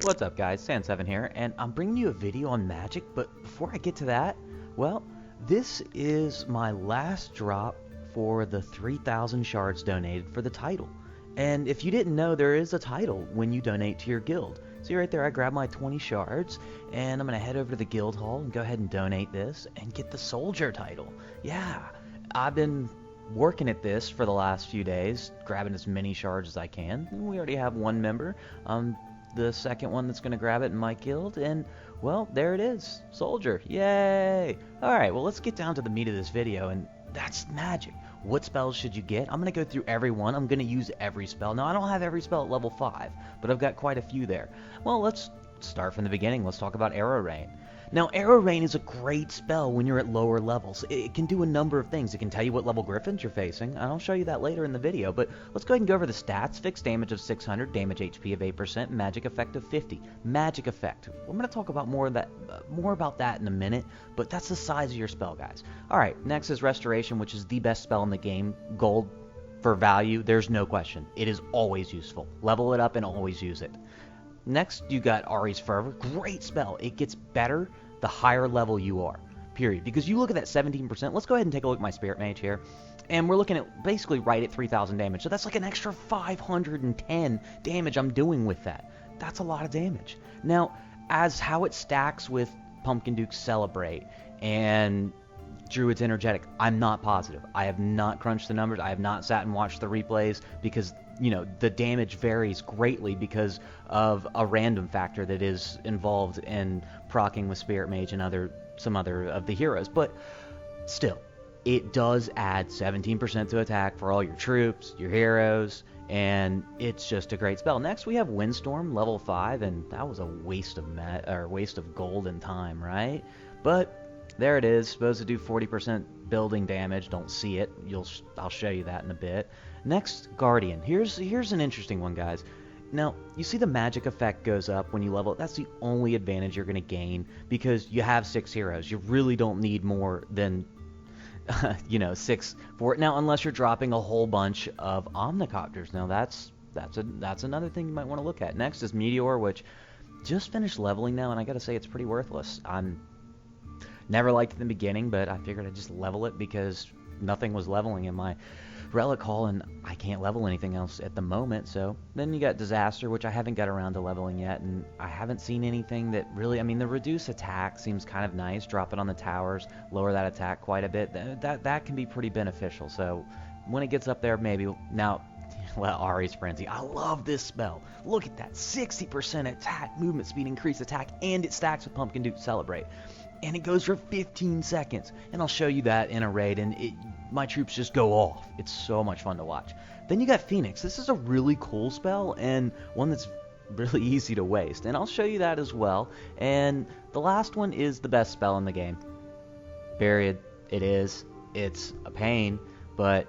What's up guys, San7 here, and I'm bringing you a video on Magic, but before I get to that, well, this is my last drop for the 3,000 shards donated for the title. And if you didn't know, there is a title when you donate to your guild. See right there, I grabbed my 20 shards, and I'm going to head over to the guild hall and go ahead and donate this and get the soldier title. Yeah, I've been working at this for the last few days, grabbing as many shards as I can. We already have one member. The second one that's going to grab it in my guild, and well, there it is, soldier. Yay! Alright, well, let's get down to the meat of this video, and that's magic. What spells should you get? I'm going to go through every one. I'm going to use every spell. Now, I don't have every spell at level 5, but I've got quite a few there. Well, let's start from the beginning. Let's talk about Arrow Rain. Now, Arrow Rain is a great spell when you're at lower levels. It can do a number of things. It can tell you what level griffins you're facing, and I'll show you that later in the video, but let's go ahead and go over the stats. Fixed damage of 600, damage HP of 8%, magic effect of 50. Magic effect. We're going to talk about more about that in a minute, but that's the size of your spell, guys. Alright, next is Restoration, which is the best spell in the game. Gold for value, there's no question. It is always useful. Level it up and always use it. Next, you got Ari's Fervor. Great spell. It gets better the higher level you are, period. Because you look at that 17%. Let's go ahead and take a look at my Spirit Mage here. And we're looking at basically right at 3,000 damage. So that's like an extra 510 damage I'm doing with that. That's a lot of damage. Now, as how it stacks with Pumpkin Duke's Celebrate and Druid's Energetic, I'm not positive. I have not crunched the numbers. I have not sat and watched the replays because, you know, the damage varies greatly because of a random factor that is involved in proccing with Spirit Mage and some other of the heroes. But still, it does add 17% to attack for all your troops, your heroes, and it's just a great spell. Next, we have Windstorm, level 5, and that was a waste of gold and time, right? But there it is, supposed to do 40% building damage. Don't see it. I'll show you that in a bit. Next, Guardian. Here's an interesting one, guys. Now, you see the magic effect goes up when you level it. That's the only advantage you're going to gain because you have 6 heroes. You really don't need more than 6 for it. Now, unless you're dropping a whole bunch of Omnicopters. Now, that's another thing you might want to look at. Next is Meteor, which just finished leveling now, and I got to say it's pretty worthless. I'm never liked it in the beginning, but I figured I'd just level it because nothing was leveling in my Relic Hall, and I can't level anything else at the moment. So then you got Disaster, which I haven't got around to leveling yet, and I haven't seen anything that really, I mean, the reduce attack seems kind of nice. Drop it on the towers, lower that attack quite a bit. That can be pretty beneficial. So when it gets up there, maybe. Now, well, Ari's Frenzy. I love this spell. Look at that. 60% attack, movement speed, increased attack, and it stacks with Pumpkin Duke Celebrate. And it goes for 15 seconds. And I'll show you that in a raid, and my troops just go off. It's so much fun to watch. Then you got Phoenix. This is a really cool spell, and one that's really easy to waste. And I'll show you that as well. And the last one is the best spell in the game. Period. It is. It's a pain, but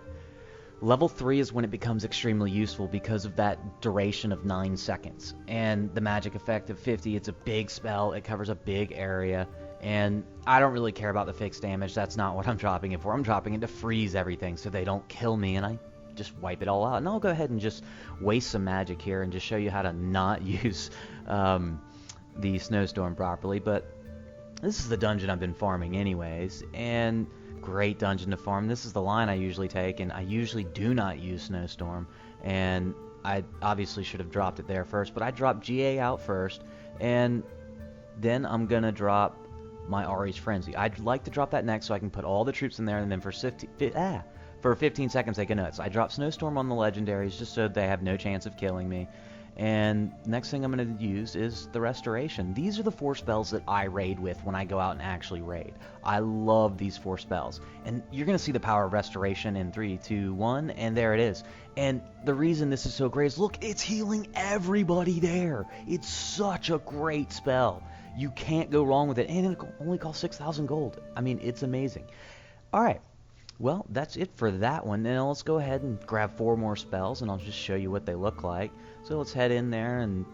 level 3 is when it becomes extremely useful because of that duration of 9 seconds. And the magic effect of 50, it's a big spell. It covers a big area. And I don't really care about the fixed damage. That's not what I'm dropping it for. I'm dropping it to freeze everything so they don't kill me, and I just wipe it all out. And I'll go ahead and just waste some magic here and just show you how to not use the Snowstorm properly. But this is the dungeon I've been farming anyways, and great dungeon to farm. This is the line I usually take, and I usually do not use Snowstorm. And I obviously should have dropped it there first, but I dropped GA out first, and then I'm going to drop my Ari's Frenzy. I'd like to drop that next so I can put all the troops in there, and then for 15 seconds they go nuts. I drop Snowstorm on the legendaries just so they have no chance of killing me. And next thing I'm going to use is the Restoration. These are the 4 spells that I raid with when I go out and actually raid. I love these 4 spells. And you're going to see the power of Restoration in 3, 2, 1, and there it is. And the reason this is so great is, look, it's healing everybody there. It's such a great spell. You can't go wrong with it, and it only costs 6,000 gold. I mean, it's amazing. Alright, well, that's it for that one. Now let's go ahead and grab 4 more spells, and I'll just show you what they look like. So let's head in there and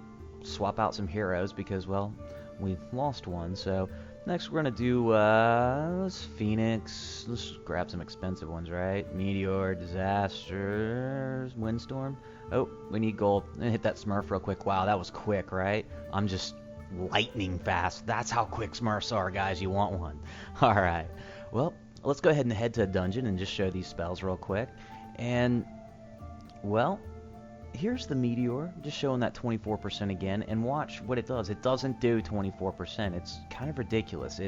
swap out some heroes because, well, we've lost one. So Next, we're going to do Phoenix. Let's grab some expensive ones, right? Meteor, Disasters, Windstorm. Oh, we need gold. I'm going to hit that Smurf real quick. Wow, that was quick, right? I'm just lightning fast. That's how quick Smurfs are, guys. You want one. All right. Well, let's go ahead and head to a dungeon and just show these spells real quick. And, well, here's the Meteor, just showing that 24% again, and watch what it does. It doesn't do 24%. It's kind of ridiculous.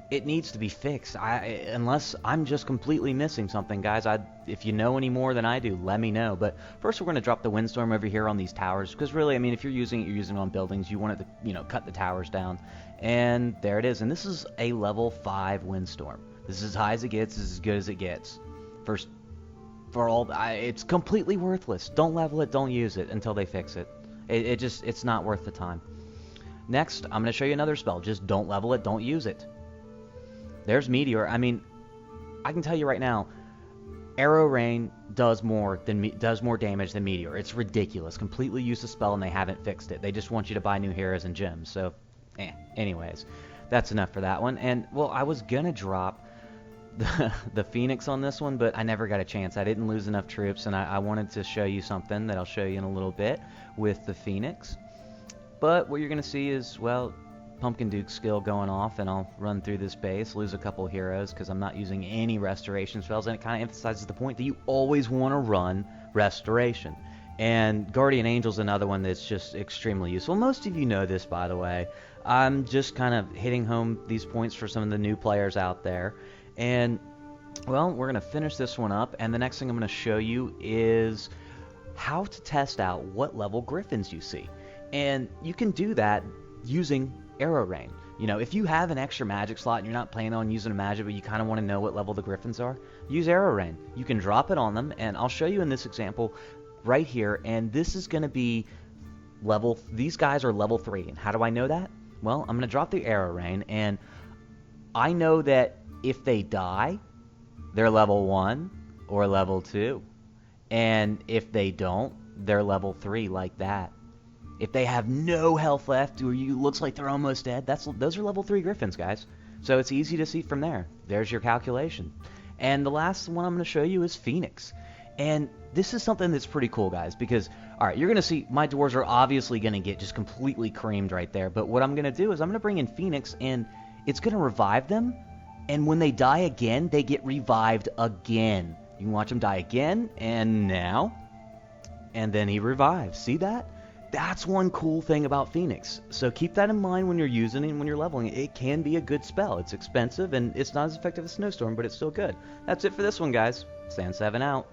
It needs to be fixed. Unless I'm just completely missing something, guys. If you know any more than I do, let me know. But first, we're going to drop the Windstorm over here on these towers, because really, I mean, if you're using it, you're using it on buildings. You want it to, cut the towers down. And there it is. And this is a level 5 Windstorm. This is as high as it gets. This is as good as it gets. It's completely worthless. Don't level it, don't use it until they fix it. It's not worth the time. Next, I'm going to show you another spell. Just don't level it, don't use it. There's Meteor. I mean, I can tell you right now, Arrow Rain does more damage than Meteor. It's ridiculous. Completely useless spell, and they haven't fixed it. They just want you to buy new heroes and gems. So, anyways, that's enough for that one. And, well, I was going to drop the Phoenix on this one, but I never got a chance. I didn't lose enough troops, and I wanted to show you something that I'll show you in a little bit with the Phoenix. But what you're going to see is, well, Pumpkin Duke's skill going off, and I'll run through this base, lose a couple heroes because I'm not using any restoration spells, and it kind of emphasizes the point that you always want to run restoration. And Guardian Angel's another one that's just extremely useful. Most of you know this, by the way. I'm just kind of hitting home these points for some of the new players out there. And, well, we're going to finish this one up, and the next thing I'm going to show you is how to test out what level Griffins you see. And you can do that using Arrow Rain. If you have an extra magic slot and you're not planning on using a magic, but you kind of want to know what level the Griffins are, use Arrow Rain. You can drop it on them, and I'll show you in this example right here, and this is going to be these guys are level 3. And how do I know that? Well, I'm going to drop the Arrow Rain, and I know that if they die, they're level 1 or level 2. And if they don't, they're level 3, like that. If they have no health left, or looks like they're almost dead, those are level 3 Griffins, guys. So it's easy to see from there. There's your calculation. And the last one I'm going to show you is Phoenix. And this is something that's pretty cool, guys, because, all right, you're going to see my dwarves are obviously going to get just completely creamed right there. But what I'm going to do is I'm going to bring in Phoenix, and it's going to revive them. And when they die again, they get revived again. You can watch them die again, and now, and then he revives. See that? That's one cool thing about Phoenix. So keep that in mind when you're using it and when you're leveling it. It can be a good spell. It's expensive, and it's not as effective as Snowstorm, but it's still good. That's it for this one, guys. Sand7 out.